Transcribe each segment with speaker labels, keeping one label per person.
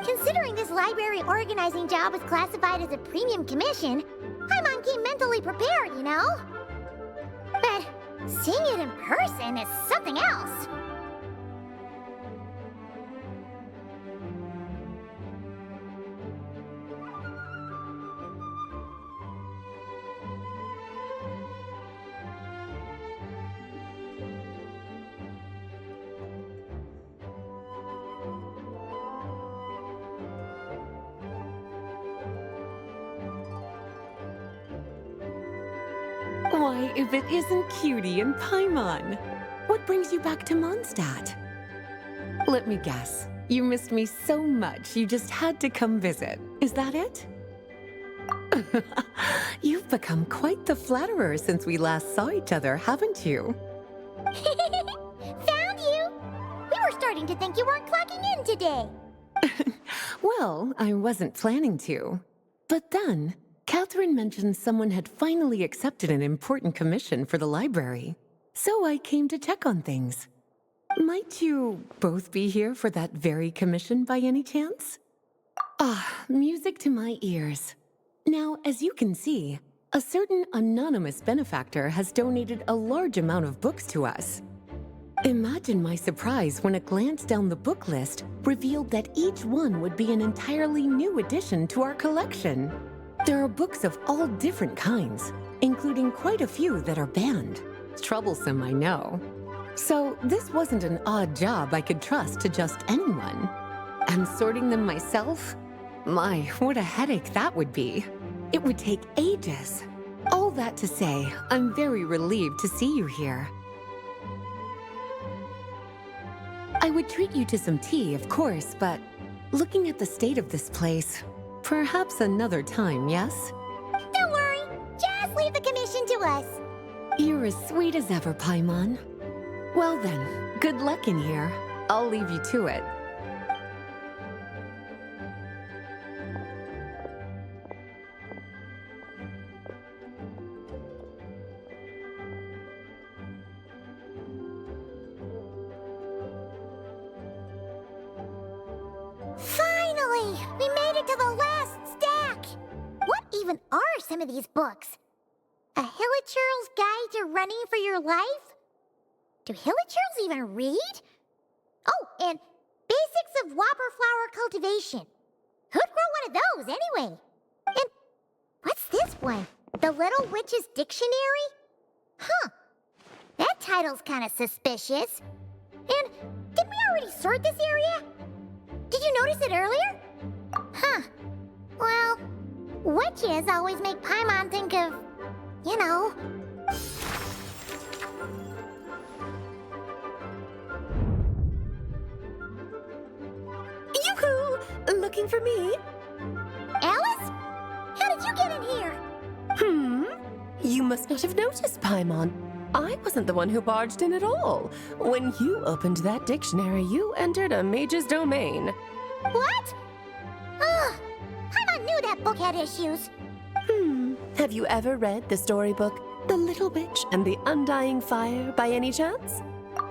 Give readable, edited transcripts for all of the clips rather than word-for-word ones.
Speaker 1: Considering this library organizing job was classified as a premium commission, Paimon came mentally prepared, you know? But seeing it in person is something else.
Speaker 2: Why, if it isn't Cutie and Paimon? What brings you back to Mondstadt? Let me guess. You missed me so much you just had to come visit. Is that it? You've become quite the flatterer since we last saw each other, haven't you?
Speaker 1: Found you! We were starting to think you weren't clocking in today.
Speaker 2: Well, I wasn't planning to. But then, Catherine mentioned someone had finally accepted an important commission for the library. So I came to check on things. Might you both be here for that very commission by any chance? Ah, music to my ears. Now, as you can see, a certain anonymous benefactor has donated a large amount of books to us. Imagine my surprise when a glance down the book list revealed that each one would be an entirely new addition to our collection. There are books of all different kinds, including quite a few that are banned. Troublesome, I know. So this wasn't an odd job I could trust to just anyone. And sorting them myself? My, what a headache that would be. It would take ages. All that to say, I'm very relieved to see you here. I would treat you to some tea, of course, but looking at the state of this place, perhaps another time, yes?
Speaker 1: Don't worry, just leave the commission to us.
Speaker 2: You're as sweet as ever, Paimon. Well then, good luck in here. I'll leave you to it.
Speaker 1: Finally! We made it to the last stack! What even are some of these books? A Hilichurl's Guide to Running for Your Life? Do Hilichurls even read? Oh, and Basics of Whopper Flower Cultivation. Who'd grow one of those, anyway? And what's this one? The Little Witch's Dictionary? Huh. That title's kind of suspicious. And didn't we already sort this area? Did you notice it earlier? Huh. Well, witches always make Paimon think of, you know.
Speaker 3: Yoo-hoo! Looking for me?
Speaker 1: Alice? How did you get in here?
Speaker 3: You must not have noticed, Paimon. I wasn't the one who barged in at all. When you opened that dictionary, you entered a mage's domain.
Speaker 1: What? Ugh. Paimon knew that book had issues.
Speaker 3: Have you ever read the storybook, The Little Witch and the Undying Fire, by any chance?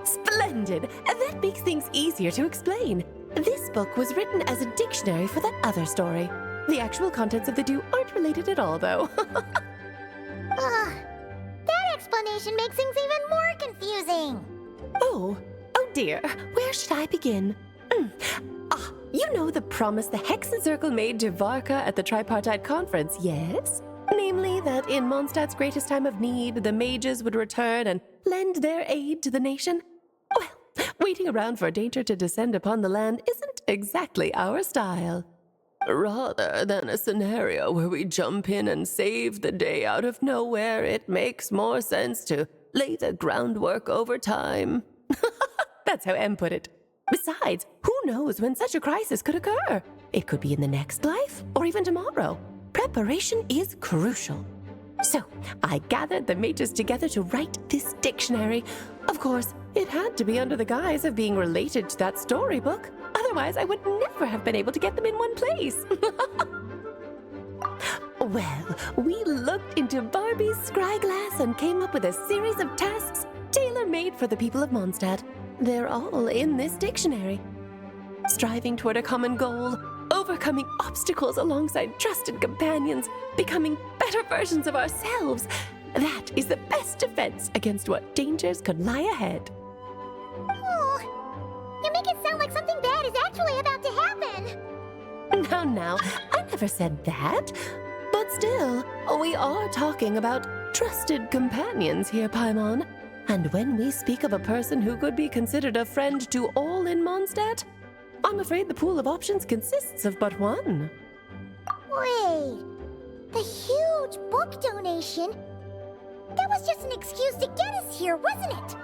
Speaker 3: Splendid! That makes things easier to explain. This book was written as a dictionary for that other story. The actual contents of the two aren't related at all, though.
Speaker 1: Ugh. That explanation makes things even more confusing.
Speaker 3: Oh dear. Where should I begin? You know the promise the Hexen Circle made to Varka at the Tripartite Conference, yes? Namely, that in Mondstadt's greatest time of need, the mages would return and lend their aid to the nation? Well, waiting around for danger to descend upon the land isn't exactly our style. Rather than a scenario where we jump in and save the day out of nowhere, it makes more sense to lay the groundwork over time. That's how Em put it. Besides, who knows when such a crisis could occur? It could be in the next life, or even tomorrow. Preparation is crucial. So, I gathered the mages together to write this dictionary. Of course, it had to be under the guise of being related to that storybook. Otherwise, I would never have been able to get them in one place. Well, we looked into Barbie's scryglass and came up with a series of tasks tailor-made for the people of Mondstadt. They're all in this dictionary. Striving toward a common goal, overcoming obstacles alongside trusted companions, becoming better versions of ourselves. That is the best defense against what dangers could lie ahead.
Speaker 1: Oh, you make it sound like something bad is actually about to happen.
Speaker 3: Now, I never said that. But still, we are talking about trusted companions here, Paimon. And when we speak of a person who could be considered a friend to all in Mondstadt, I'm afraid the pool of options consists of but one.
Speaker 1: Wait, the huge book donation? That was just an excuse to get us here, wasn't it?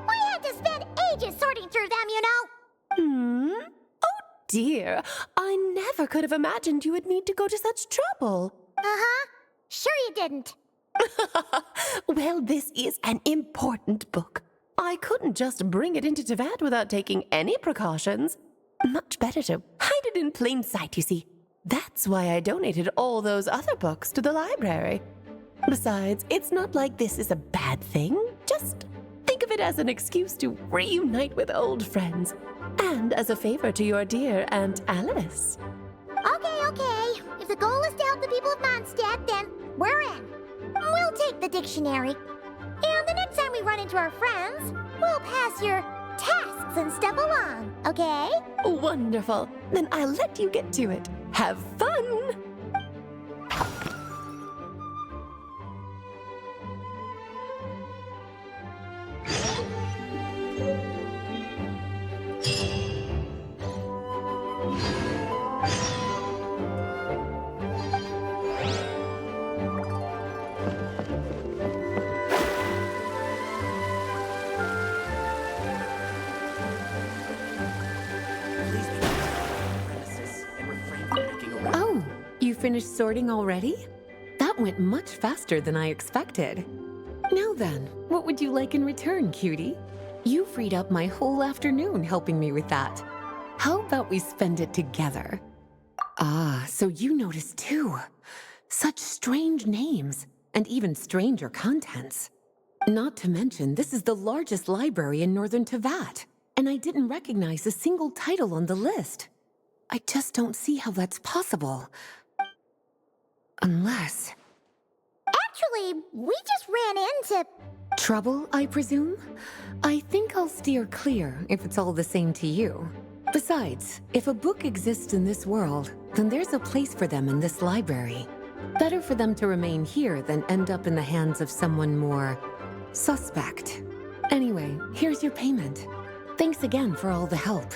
Speaker 1: We had to spend ages sorting through them, you know?
Speaker 3: Oh dear, I never could have imagined you would need to go to such trouble.
Speaker 1: Uh-huh. Sure you didn't.
Speaker 3: Well, this is an important book. I couldn't just bring it into Teyvat without taking any precautions. Much better to hide it in plain sight, you see. That's why I donated all those other books to the library. Besides, it's not like this is a bad thing. Just think of it as an excuse to reunite with old friends. And as a favor to your dear Aunt Alice.
Speaker 1: Okay. If the goal is to help the people of Mondstadt, then we're in. We'll take the dictionary. And the next time we run into our friends, we'll pass your tasks and stuff along, okay?
Speaker 3: Wonderful. Then I'll let you get to it. Have fun!
Speaker 2: Oh, you finished sorting already? That went much faster than I expected. Now then, what would you like in return, cutie? You freed up my whole afternoon helping me with that. How about we spend it together? Ah, so you noticed too. Such strange names, and even stranger contents. Not to mention, this is the largest library in Northern Teyvat, and I didn't recognize a single title on the list. I just don't see how that's possible. Unless...
Speaker 1: Actually, we just ran into...
Speaker 2: Trouble, I presume? I think I'll steer clear if it's all the same to you. Besides, if a book exists in this world, then there's a place for them in this library. Better for them to remain here than end up in the hands of someone more... suspect. Anyway, here's your payment. Thanks again for all the help.